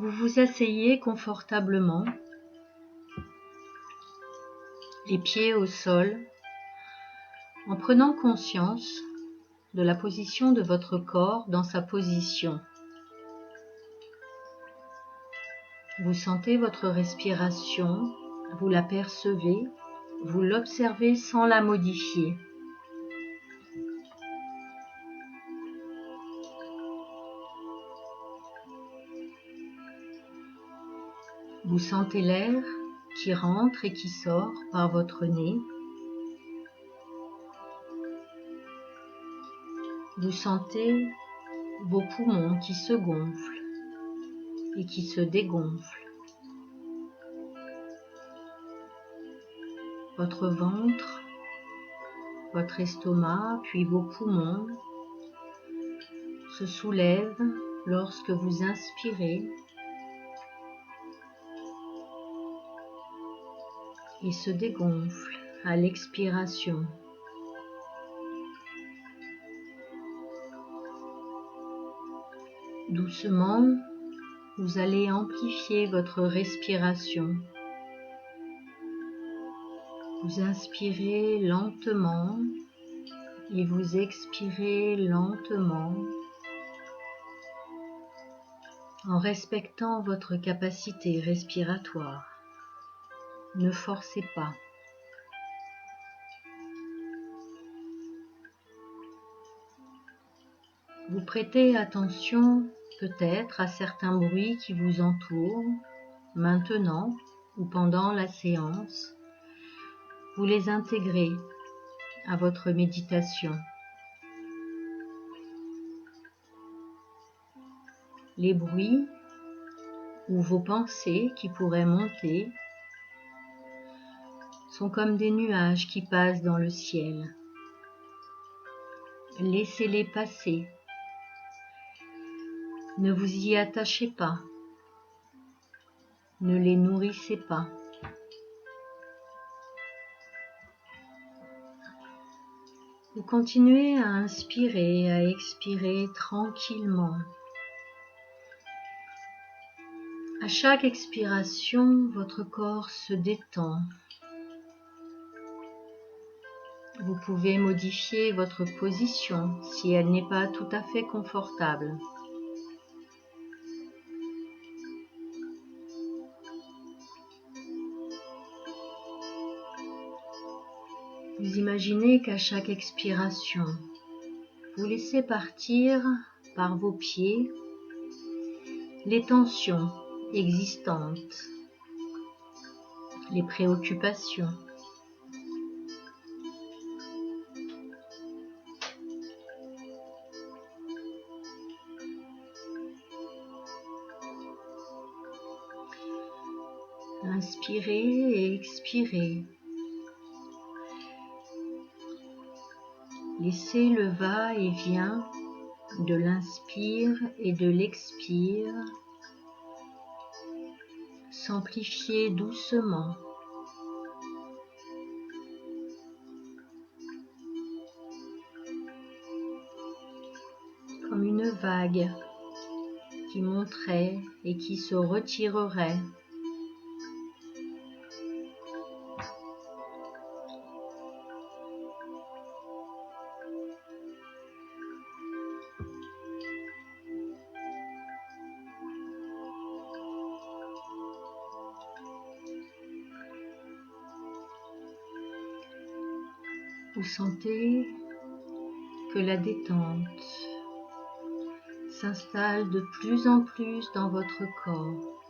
Vous vous asseyez confortablement, les pieds au sol, en prenant conscience de la position de votre corps dans sa position. Vous sentez votre respiration, vous la percevez, vous l'observez sans la modifier. Vous sentez l'air qui rentre et qui sort par votre nez. Vous sentez vos poumons qui se gonflent et qui se dégonflent. Votre ventre, votre estomac, puis vos poumons se soulèvent lorsque vous inspirez et se dégonflent à l'expiration. Doucement, vous allez amplifier votre respiration. Vous inspirez lentement et vous expirez lentement en respectant votre capacité respiratoire. Ne forcez pas. Vous prêtez attention peut-être à certains bruits qui vous entourent, maintenant ou pendant la séance. Vous les intégrez à votre méditation. Les bruits ou vos pensées qui pourraient monter sont comme des nuages qui passent dans le ciel. Laissez-les passer. Ne vous y attachez pas. Ne les nourrissez pas. Vous continuez à inspirer et à expirer tranquillement. À chaque expiration, votre corps se détend. Vous pouvez modifier votre position si elle n'est pas tout à fait confortable. Vous imaginez qu'à chaque expiration, vous laissez partir par vos pieds les tensions existantes, les préoccupations. Inspirez et expirez. Laissez le va-et-vient de l'inspire et de l'expire s'amplifier doucement. Comme une vague qui monterait et qui se retirerait. Vous sentez que la détente s'installe de plus en plus dans votre corps.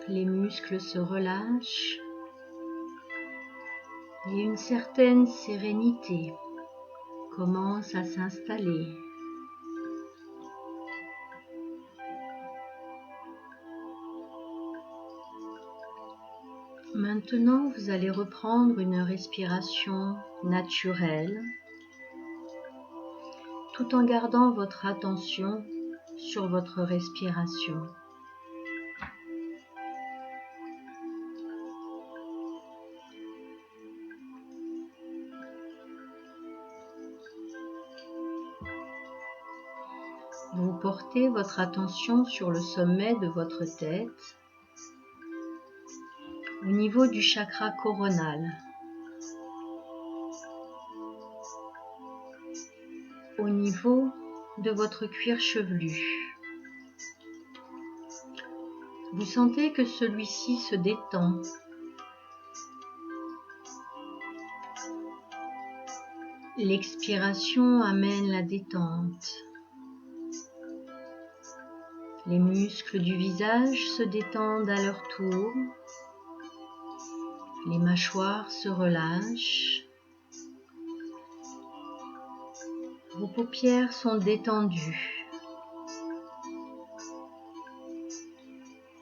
Les muscles se relâchent et une certaine sérénité commence à s'installer. Maintenant, vous allez reprendre une respiration naturelle, tout en gardant votre attention sur votre respiration. Vous portez votre attention sur le sommet de votre tête, au niveau du chakra coronal. Au niveau de votre cuir chevelu. Vous sentez que celui-ci se détend. L'expiration amène la détente. Les muscles du visage se détendent à leur tour. Les mâchoires se relâchent. Vos paupières sont détendues.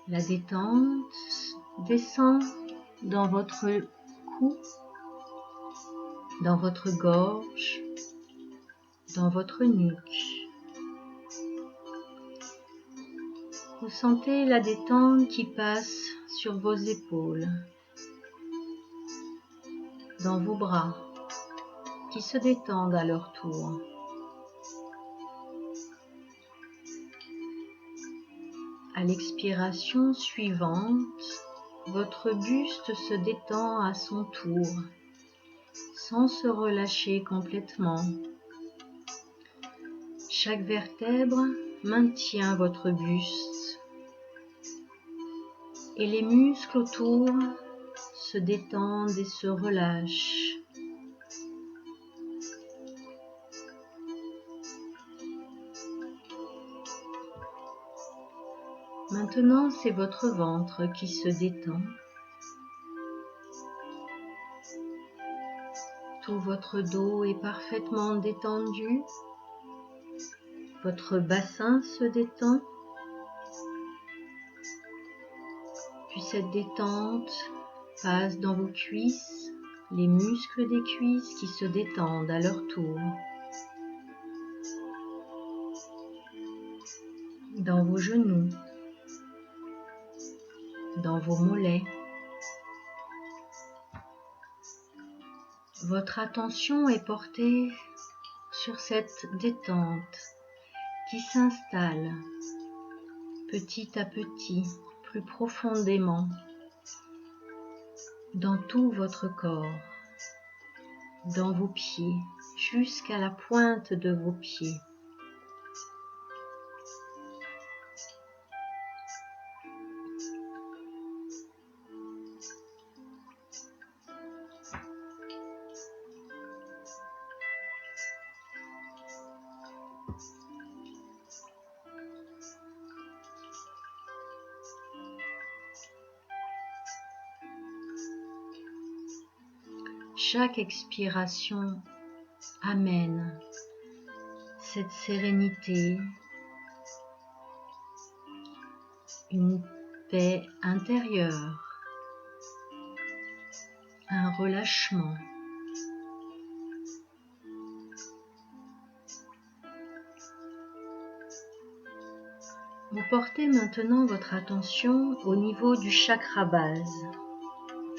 La détente descend dans votre cou, dans votre gorge, dans votre nuque. Vous sentez la détente qui passe sur vos épaules, dans vos bras, qui se détendent à leur tour. À l'expiration suivante, votre buste se détend à son tour, sans se relâcher complètement. Chaque vertèbre maintient votre buste et les muscles autour se détendent et se relâchent. Maintenant, c'est votre ventre qui se détend. Tout votre dos est parfaitement détendu. Votre bassin se détend. Puis cette détente passe dans vos cuisses, les muscles des cuisses qui se détendent à leur tour. Dans vos genoux, dans vos mollets. Votre attention est portée sur cette détente qui s'installe petit à petit, plus profondément, dans tout votre corps, dans vos pieds, jusqu'à la pointe de vos pieds. Chaque expiration amène cette sérénité, une paix intérieure, un relâchement. Vous portez maintenant votre attention au niveau du chakra base,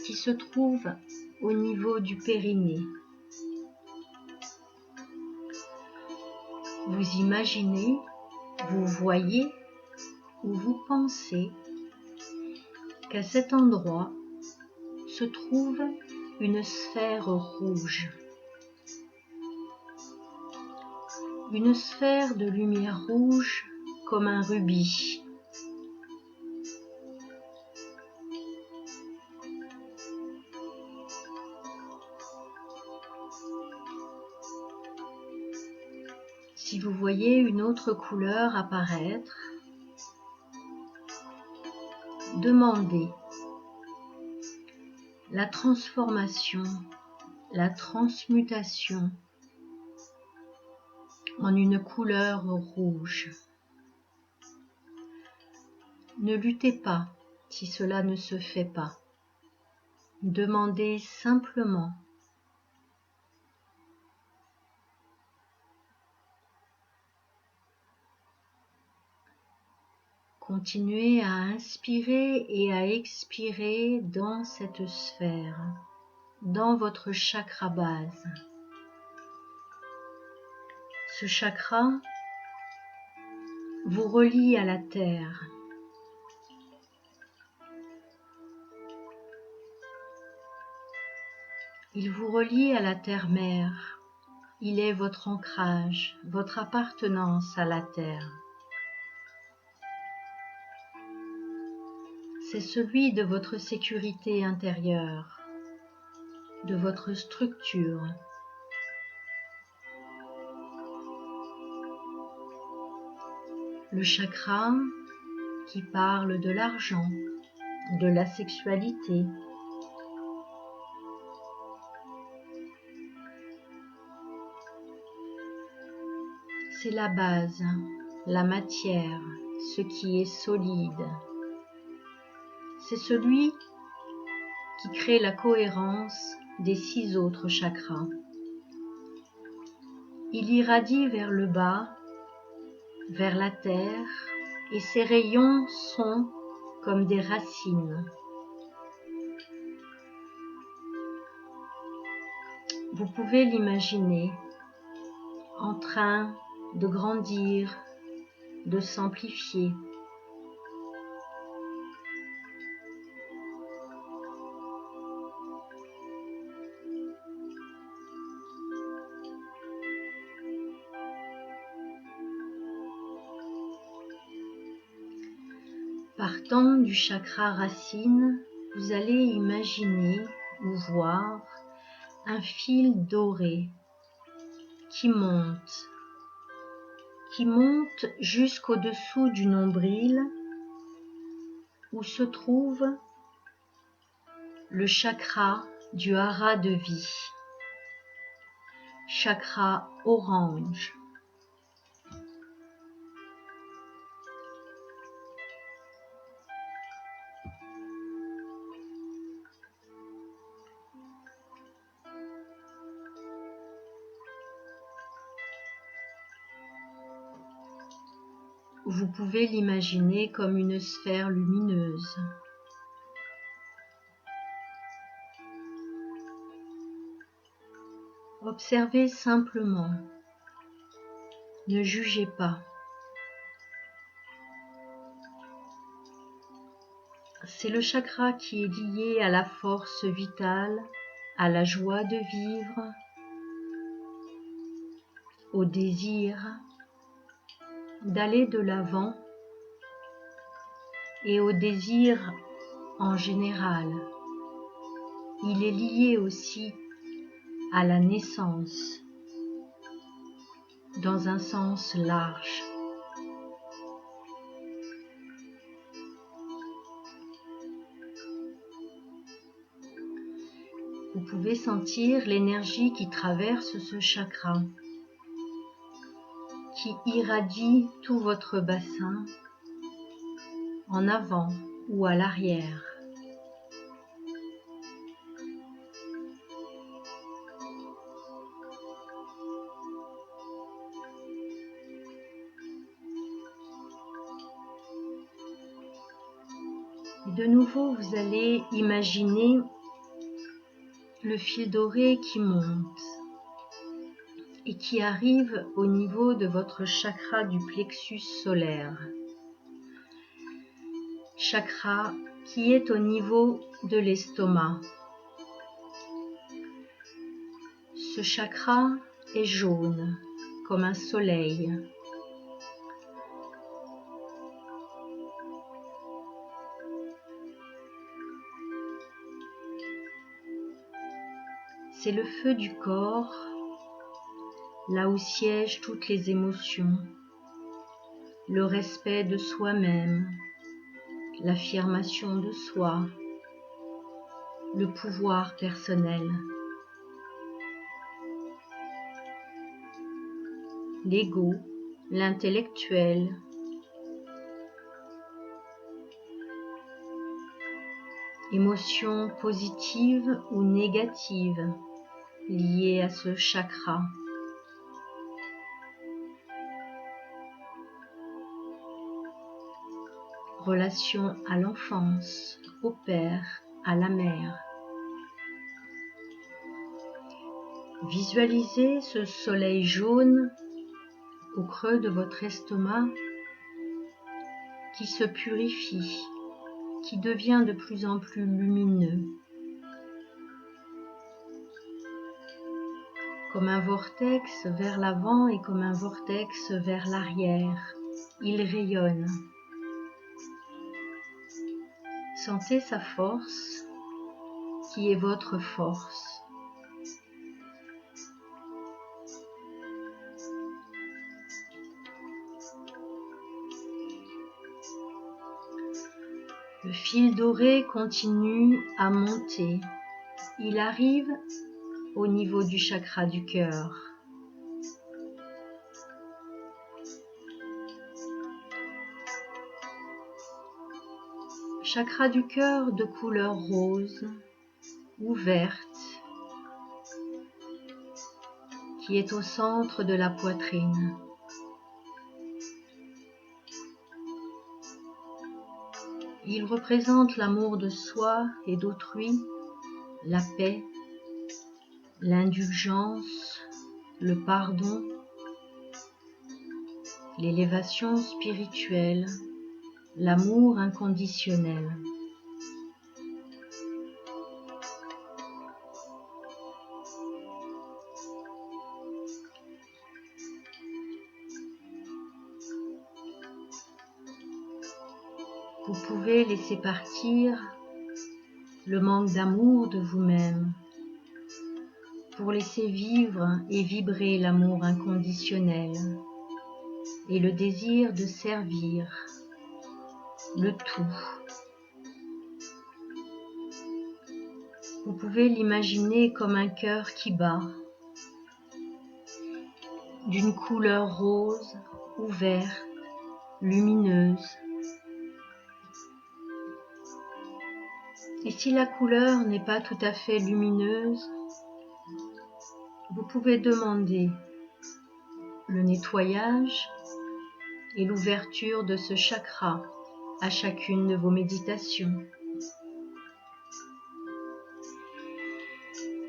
qui se trouve au niveau du périnée. Vous imaginez, vous voyez ou vous pensez qu'à cet endroit se trouve une sphère rouge. Une sphère de lumière rouge comme un rubis. Si vous voyez une autre couleur apparaître, demandez la transformation, la transmutation en une couleur rouge. Ne luttez pas si cela ne se fait pas. Demandez simplement. Continuez à inspirer et à expirer dans cette sphère, dans votre chakra base. Ce chakra vous relie à la terre. Il vous relie à la terre-mère. Il est votre ancrage, votre appartenance à la terre. C'est celui de votre sécurité intérieure, de votre structure. Le chakra qui parle de l'argent, de la sexualité. C'est la base, la matière, ce qui est solide. C'est celui qui crée la cohérence des 6 autres chakras. Il irradie vers le bas, vers la terre, et ses rayons sont comme des racines. Vous pouvez l'imaginer en train de grandir, de s'amplifier. Partant du chakra racine, vous allez imaginer ou voir un fil doré qui monte jusqu'au-dessous du nombril où se trouve le chakra du hara de vie, chakra orange. Vous pouvez l'imaginer comme une sphère lumineuse. Observez simplement, ne jugez pas. C'est le chakra qui est lié à la force vitale, à la joie de vivre, au désir d'aller de l'avant et au désir en général. Il est lié aussi à la naissance, dans un sens large. Vous pouvez sentir l'énergie qui traverse ce chakra, qui irradie tout votre bassin, en avant ou à l'arrière. Et de nouveau, vous allez imaginer le fil doré qui monte et qui arrive au niveau de votre chakra du plexus solaire. Chakra qui est au niveau de l'estomac. Ce chakra est jaune, comme un soleil. C'est le feu du corps, là où siègent toutes les émotions, le respect de soi-même, l'affirmation de soi, le pouvoir personnel, l'ego, l'intellectuel, émotions positives ou négatives liées à ce chakra. Relation à l'enfance, au père, à la mère. Visualisez ce soleil jaune au creux de votre estomac qui se purifie, qui devient de plus en plus lumineux. Comme un vortex vers l'avant et comme un vortex vers l'arrière, il rayonne. Sentez sa force, qui est votre force. Le fil doré continue à monter. Il arrive au niveau du chakra du cœur. Chakra du cœur de couleur rose ou verte, qui est au centre de la poitrine. Il représente l'amour de soi et d'autrui, la paix, l'indulgence, le pardon, l'élévation spirituelle, l'amour inconditionnel. Vous pouvez laisser partir le manque d'amour de vous-même pour laisser vivre et vibrer l'amour inconditionnel et le désir de servir, le tout. Vous pouvez l'imaginer comme un cœur qui bat, d'une couleur rose ou verte, lumineuse. Et si la couleur n'est pas tout à fait lumineuse, vous pouvez demander le nettoyage et l'ouverture de ce chakra à chacune de vos méditations,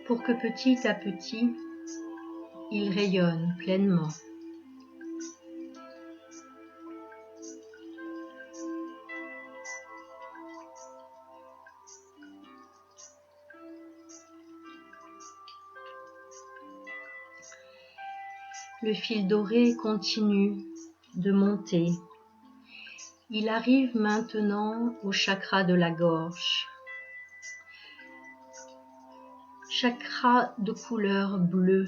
pour que petit à petit, il rayonne pleinement. Le fil doré continue de monter. Il arrive maintenant au chakra de la gorge. Chakra de couleur bleue.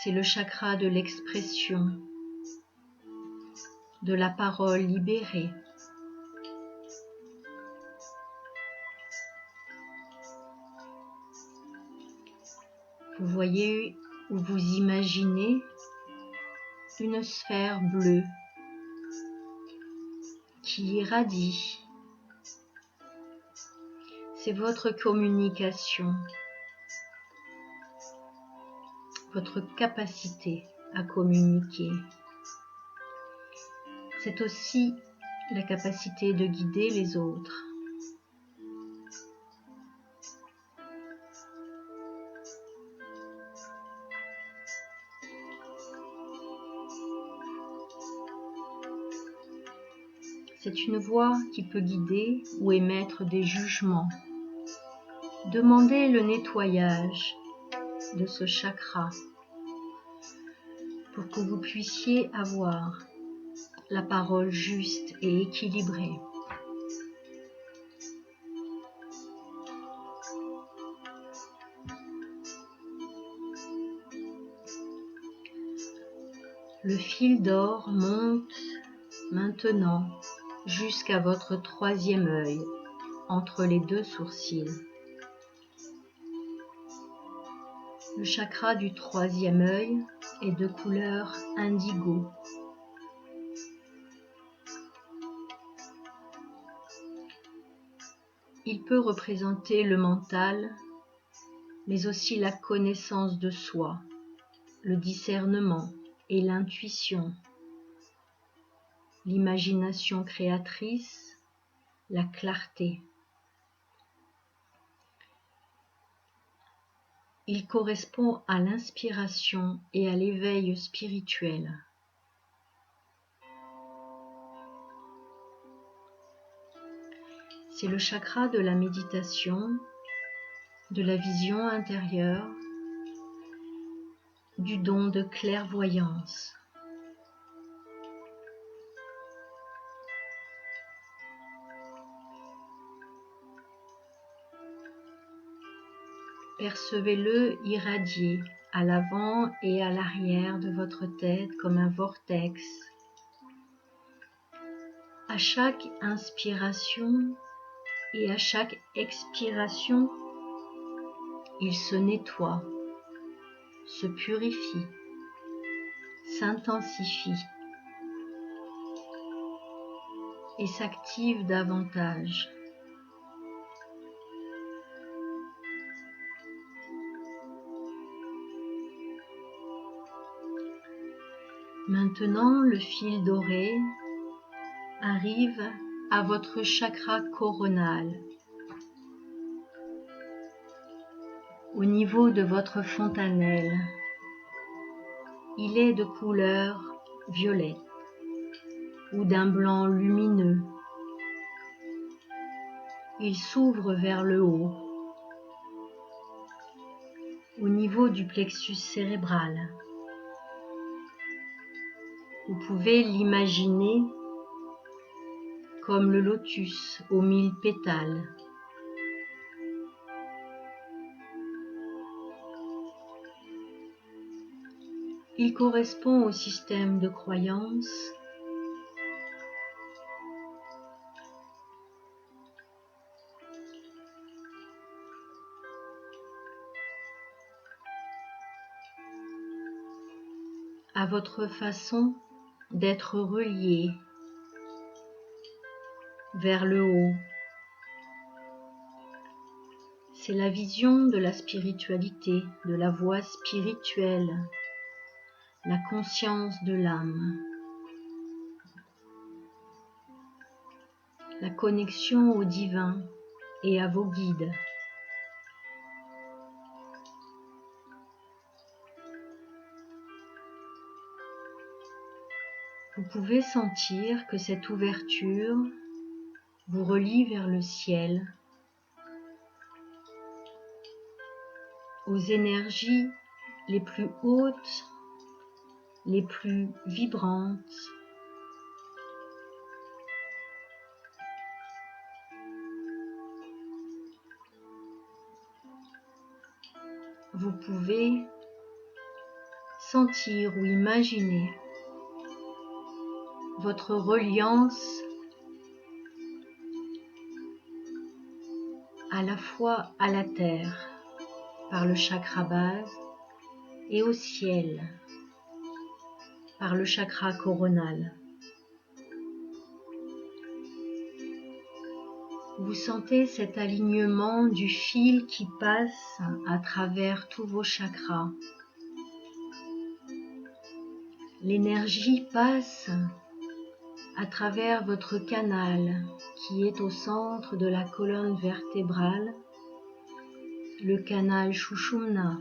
C'est le chakra de l'expression, de la parole libérée. Vous voyez ou vous imaginez une sphère bleue qui irradie. C'est votre communication, votre capacité à communiquer. C'est aussi la capacité de guider les autres. C'est une voix qui peut guider ou émettre des jugements. Demandez le nettoyage de ce chakra pour que vous puissiez avoir la parole juste et équilibrée. Le fil d'or monte maintenant jusqu'à votre troisième œil, entre les deux sourcils. Le chakra du troisième œil est de couleur indigo. Il peut représenter le mental, mais aussi la connaissance de soi, le discernement et l'intuition, l'imagination créatrice, la clarté. Il correspond à l'inspiration et à l'éveil spirituel. C'est le chakra de la méditation, de la vision intérieure, du don de clairvoyance. Percevez-le irradier à l'avant et à l'arrière de votre tête comme un vortex. À chaque inspiration et à chaque expiration, il se nettoie, se purifie, s'intensifie et s'active davantage. Maintenant, le fil doré arrive à votre chakra coronal, au niveau de votre fontanelle. Il est de couleur violet ou d'un blanc lumineux. Il s'ouvre vers le haut, au niveau du plexus cérébral. Vous pouvez l'imaginer comme le lotus aux 1000 pétales. Il correspond au système de croyance à votre façon d'être relié vers le haut. C'est la vision de la spiritualité, de la voie spirituelle, la conscience de l'âme, la connexion au divin et à vos guides. Vous pouvez sentir que cette ouverture vous relie vers le ciel, aux énergies les plus hautes, les plus vibrantes. Vous pouvez sentir ou imaginer votre reliance à la fois à la terre par le chakra base et au ciel par le chakra coronal. Vous sentez cet alignement du fil qui passe à travers tous vos chakras. L'énergie passe à travers votre canal qui est au centre de la colonne vertébrale, le canal Sushumna.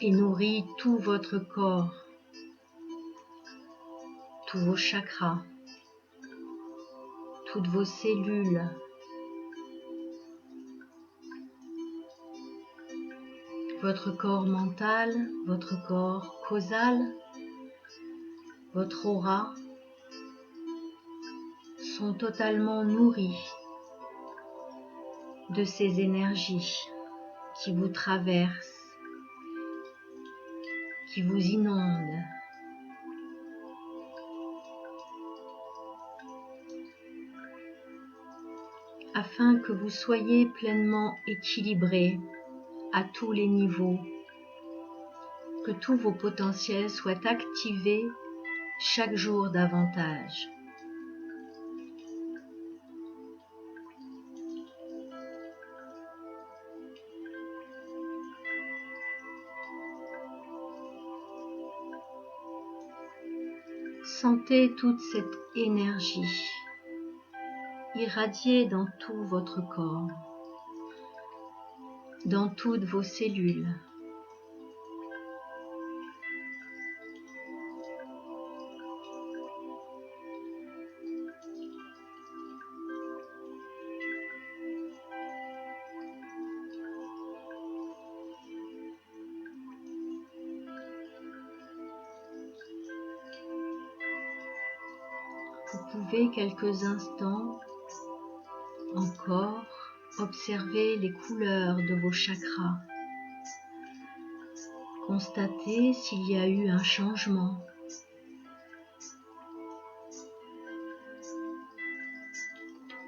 Et nourrit tout votre corps, tous vos chakras, toutes vos cellules. Votre corps mental, votre corps causal, votre aura sont totalement nourris de ces énergies qui vous traversent, qui vous inondent. Afin que vous soyez pleinement équilibré à tous les niveaux, que tous vos potentiels soient activés chaque jour davantage. Sentez toute cette énergie irradier dans tout votre corps, dans toutes vos cellules. pouvez quelques instants encore observer les couleurs de vos chakras. Constatez s'il y a eu un changement.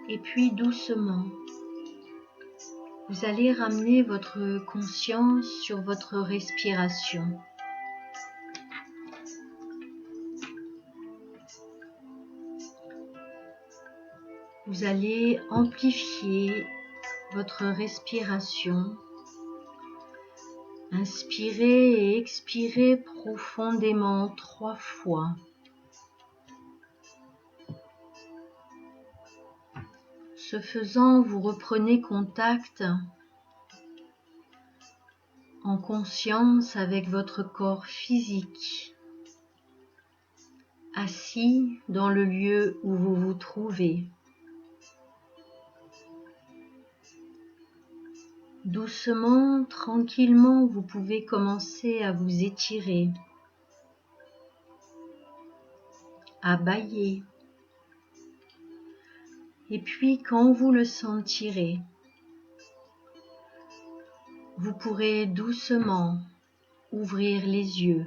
Et puis doucement, vous allez ramener votre conscience sur votre respiration. Vous allez amplifier votre respiration. Inspirez et expirez profondément 3 fois. Ce faisant, vous reprenez contact en conscience avec votre corps physique, assis dans le lieu où vous vous trouvez. Doucement, tranquillement, vous pouvez commencer à vous étirer, à bâiller. Et puis, quand vous le sentirez, vous pourrez doucement ouvrir les yeux.